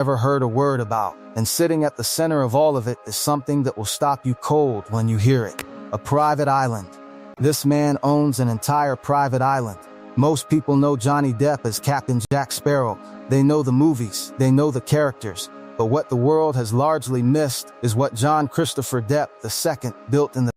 never heard a word about. And sitting at the center of all of it is something that will stop you cold when you hear it. A private island. This man owns an entire private island. Most people know Johnny Depp as Captain Jack Sparrow. They know the movies, they know the characters. But what the world has largely missed is what John Christopher Depp II built in the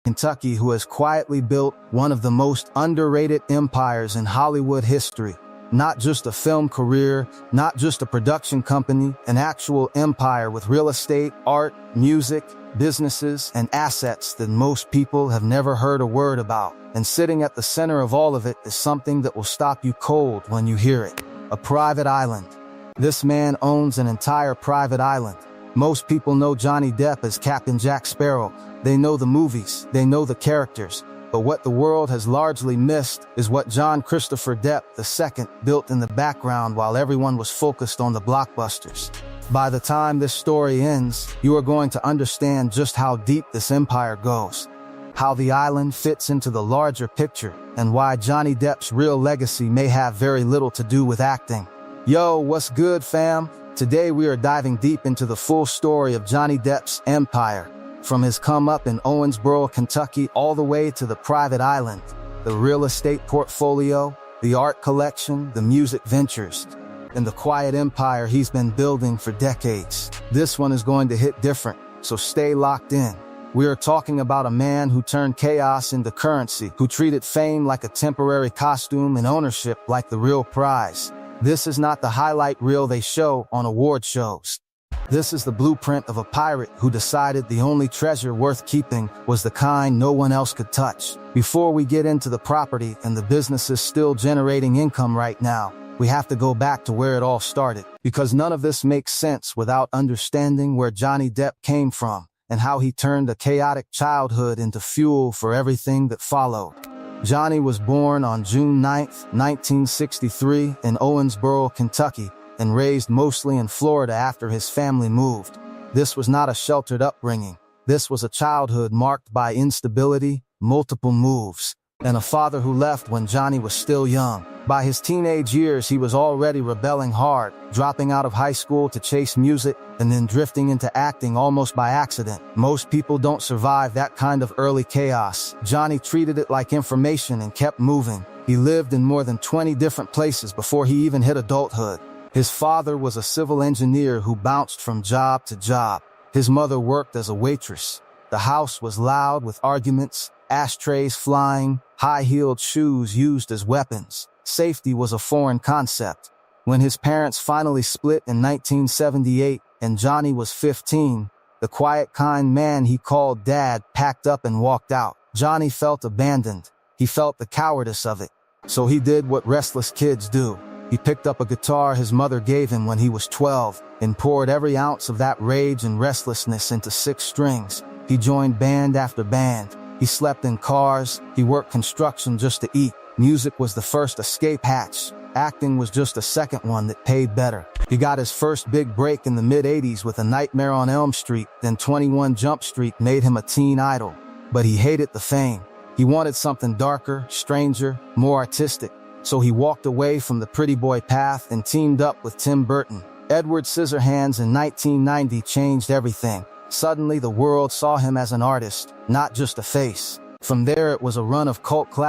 Kentucky, who has quietly built one of the most underrated empires in Hollywood history. Not just a film career, not just a production company, an actual empire with real estate, art, music, businesses, and assets that most people have never heard a word about. And sitting at the center of all of it is something that will stop you cold when you hear it. A private island. This man owns an entire private island. Most people know Johnny Depp as Captain Jack Sparrow. They know the movies, they know the characters. But what the world has largely missed is what John Christopher Depp II built in the background while everyone was focused on the blockbusters. By the time this story ends, you are going to understand just how deep this empire goes, how the island fits into the larger picture, and why Johnny Depp's real legacy may have very little to do with acting. Yo, what's good, fam? Today we are diving deep into the full story of Johnny Depp's empire. From his come-up in Owensboro, Kentucky, all the way to the private island, the real estate portfolio, the art collection, the music ventures, and the quiet empire he's been building for decades. This one is going to hit different, so stay locked in. We are talking about a man who turned chaos into currency, who treated fame like a temporary costume and ownership like the real prize. This is not the highlight reel they show on award shows. This is the blueprint of a pirate who decided the only treasure worth keeping was the kind no one else could touch. Before we get into the property and the businesses still generating income right now, we have to go back to where it all started, because none of this makes sense without understanding where Johnny Depp came from and how he turned a chaotic childhood into fuel for everything that followed. Johnny was born on June 9, 1963 in Owensboro, Kentucky, and raised mostly in Florida after his family moved. This was not a sheltered upbringing. This was a childhood marked by instability, multiple moves, and a father who left when Johnny was still young. By his teenage years, he was already rebelling hard, dropping out of high school to chase music, and then drifting into acting almost by accident. Most people don't survive that kind of early chaos. Johnny treated it like information and kept moving. He lived in more than 20 different places before he even hit adulthood. His father was a civil engineer who bounced from job to job. His mother worked as a waitress. The house was loud with arguments, ashtrays flying, high-heeled shoes used as weapons. Safety was a foreign concept. When his parents finally split in 1978 and Johnny was 15, the quiet, kind man he called Dad packed up and walked out. Johnny felt abandoned. He felt the cowardice of it. So he did what restless kids do. He picked up a guitar his mother gave him when he was 12 and poured every ounce of that rage and restlessness into 6 strings. He joined band after band. He slept in cars. He worked construction just to eat. Music was the first escape hatch. Acting was just a second one that paid better. He got his first big break in the mid-80s with A Nightmare on Elm Street, then 21 Jump Street made him a teen idol. But he hated the fame. He wanted something darker, stranger, more artistic. So he walked away from the pretty boy path and teamed up with Tim Burton. Edward Scissorhands in 1990 changed everything. Suddenly the world saw him as an artist, not just a face. From there it was a run of cult classics.